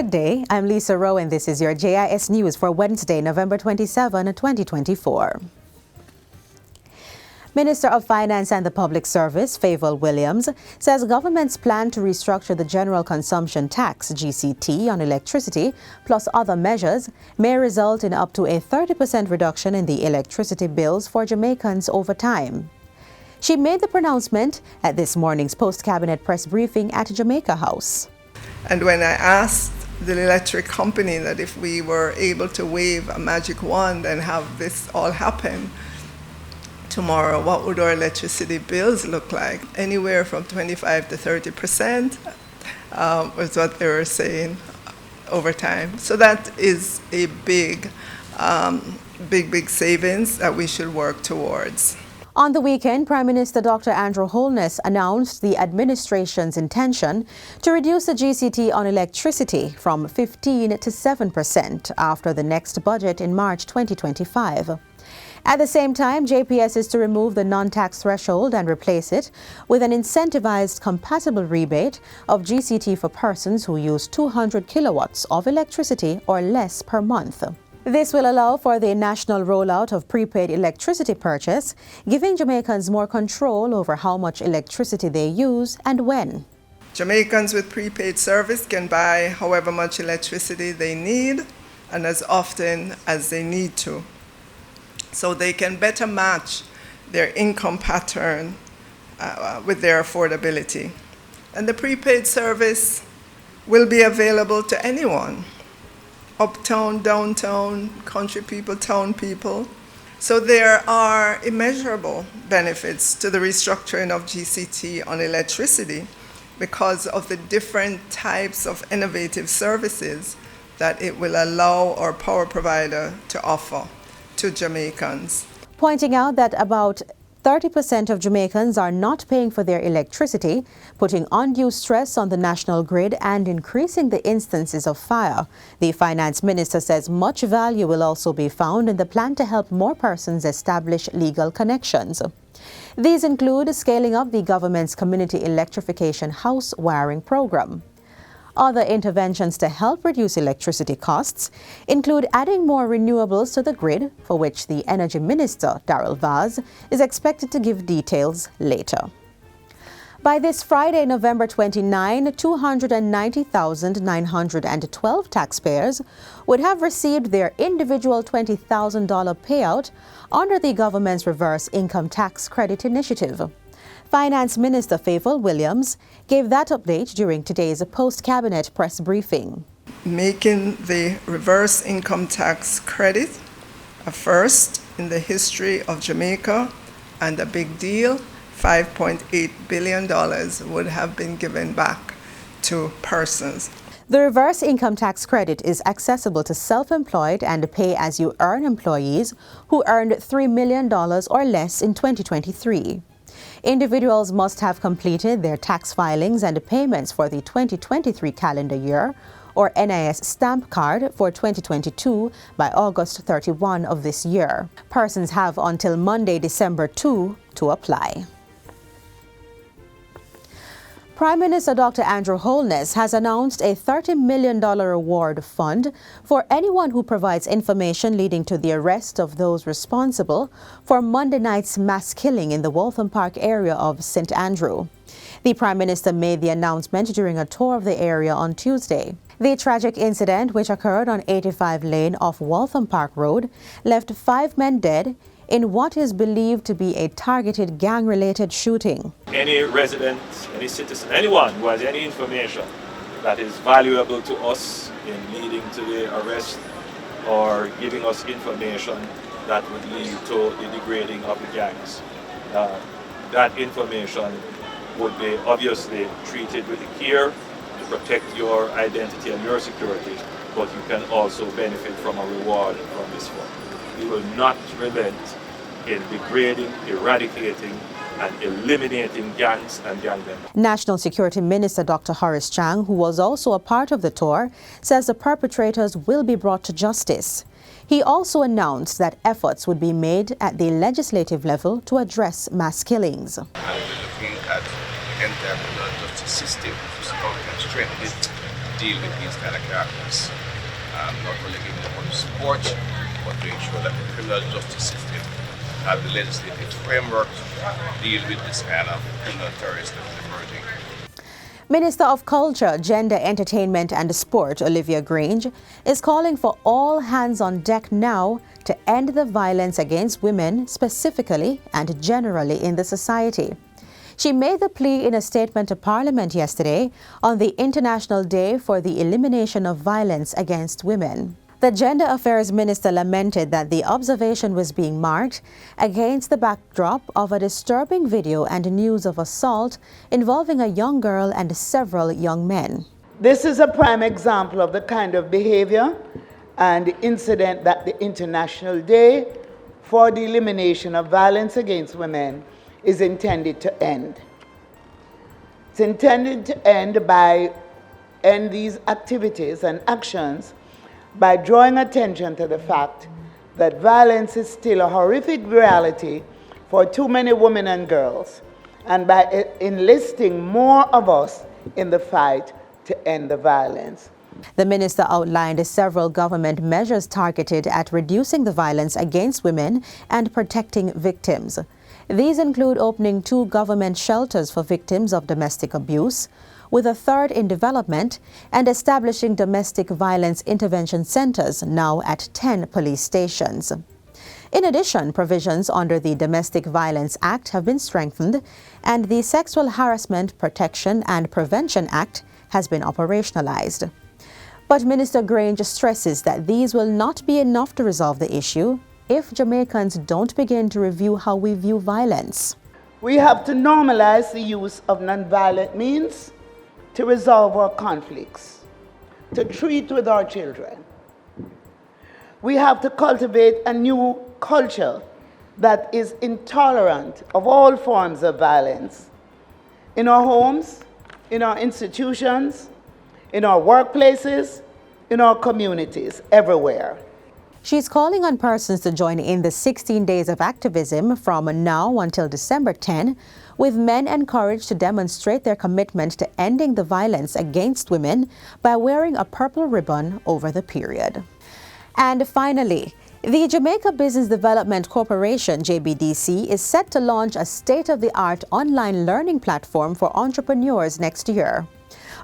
Good day, I'm Lisa Rowe and this is your JIS News for Wednesday, November 27, 2024. Minister of Finance and the Public Service, Favour Williams, says government's plan to restructure the General Consumption Tax, GCT, on electricity, plus other measures, may result in up to a 30% reduction in the electricity bills for Jamaicans over time. She made the pronouncement at this morning's post-cabinet press briefing at Jamaica House. And when I asked the electric company that if we were able to wave a magic wand and have this all happen tomorrow, what would our electricity bills look like? Anywhere from 25 to 30% was what they were saying over time. So that is a big savings that we should work towards. On the weekend, Prime Minister Dr. Andrew Holness announced the administration's intention to reduce the GCT on electricity from 15 to 7% after the next budget in March 2025. At the same time, JPS is to remove the non-tax threshold and replace it with an incentivized compatible rebate of GCT for persons who use 200 kilowatts of electricity or less per month. This will allow for the national rollout of prepaid electricity purchase, giving Jamaicans more control over how much electricity they use and when. Jamaicans with prepaid service can buy however much electricity they need and as often as they need to, so they can better match their income pattern with their affordability. And the prepaid service will be available to anyone. Uptown, downtown, country people, town people. So there are immeasurable benefits to the restructuring of GCT on electricity because of the different types of innovative services that it will allow our power provider to offer to Jamaicans. Pointing out that about 30% of Jamaicans are not paying for their electricity, putting undue stress on the national grid and increasing the instances of fire. The finance minister says much value will also be found in the plan to help more persons establish legal connections. These include scaling up the government's community electrification house wiring program. Other interventions to help reduce electricity costs include adding more renewables to the grid, for which the Energy Minister, Darrell Vaz, is expected to give details later. By this Friday, November 29, 290,912 taxpayers would have received their individual $20,000 payout under the government's reverse income tax credit initiative. Finance Minister Favour Williams gave that update during today's post-cabinet press briefing. Making the reverse income tax credit a first in the history of Jamaica and a big deal, $5.8 billion would have been given back to persons. The reverse income tax credit is accessible to self-employed and pay-as-you-earn employees who earned $3 million or less in 2023. Individuals must have completed their tax filings and payments for the 2023 calendar year or NIS stamp card for 2022 by August 31 of this year. Persons have until Monday, December 2 to apply. Prime Minister Dr. Andrew Holness has announced a $30 million reward fund for anyone who provides information leading to the arrest of those responsible for Monday night's mass killing in the Waltham Park area of St. Andrew. The Prime Minister made the announcement during a tour of the area on Tuesday. The tragic incident, which occurred on 85 Lane off Waltham Park Road, left 5 men dead in what is believed to be a targeted gang-related shooting. Any resident, any citizen, anyone who has any information that is valuable to us in leading to the arrest or giving us information that would lead to the degrading of the gangs, that information would be obviously treated with care to protect your identity and your security, but you can also benefit from a reward from this fund. We will not relent in degrading, eradicating, and eliminating gangs and gang members. National Security Minister Dr. Horace Chang, who was also a part of the tour, says the perpetrators will be brought to justice. He also announced that efforts would be made at the legislative level to address mass killings. And we're looking at the entire criminal justice system to see how we can strengthen it deal with these kind of characters. Not only giving them more support, but to ensure that the criminal justice system have the legislative framework to deal with this kind of criminal terrorist that is emerging. Minister of Culture, Gender, Entertainment and Sport, Olivia Grange, is calling for all hands on deck now to end the violence against women specifically and generally in the society. She made the plea in a statement to Parliament yesterday on the International Day for the Elimination of Violence Against Women. The Gender Affairs Minister lamented that the observation was being marked against the backdrop of a disturbing video and news of assault involving a young girl and several young men. This is a prime example of the kind of behavior and incident that the International Day for the Elimination of Violence Against Women is intended to end. It's intended to end these activities and actions by drawing attention to the fact that violence is still a horrific reality for too many women and girls, and by enlisting more of us in the fight to end the violence. The minister outlined several government measures targeted at reducing the violence against women and protecting victims. These include opening 2 government shelters for victims of domestic abuse, with a 3rd in development, and establishing domestic violence intervention centers now at 10 police stations. In addition, provisions under the Domestic Violence Act have been strengthened, and the Sexual Harassment Protection and Prevention Act has been operationalized. But Minister Grange stresses that these will not be enough to resolve the issue if Jamaicans don't begin to review how we view violence. We have to normalize the use of nonviolent means to resolve our conflicts, to treat with our children. We have to cultivate a new culture that is intolerant of all forms of violence in our homes, in our institutions, in our workplaces, in our communities, everywhere. She's calling on persons to join in the 16 days of activism from now until December 10, with men encouraged to demonstrate their commitment to ending the violence against women by wearing a purple ribbon over the period. And finally, the Jamaica Business Development Corporation, JBDC, is set to launch a state-of-the-art online learning platform for entrepreneurs next year.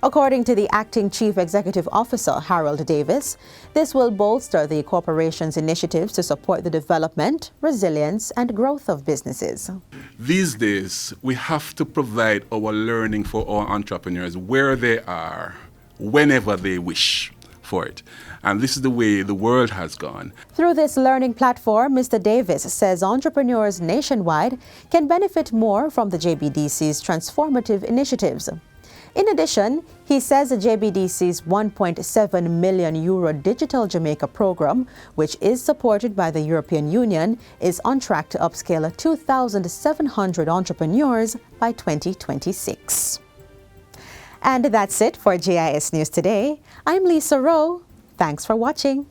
According to the Acting Chief Executive Officer, Harold Davis, this will bolster the corporation's initiatives to support the development, resilience, and growth of businesses. These days, we have to provide our learning for our entrepreneurs where they are, whenever they wish for it. And this is the way the world has gone. Through this learning platform, Mr. Davis says entrepreneurs nationwide can benefit more from the JBDC's transformative initiatives. In addition, he says the JBDC's €1.7 million Digital Jamaica program, which is supported by the European Union, is on track to upscale 2,700 entrepreneurs by 2026. And that's it for JIS News Today. I'm Lisa Rowe. Thanks for watching.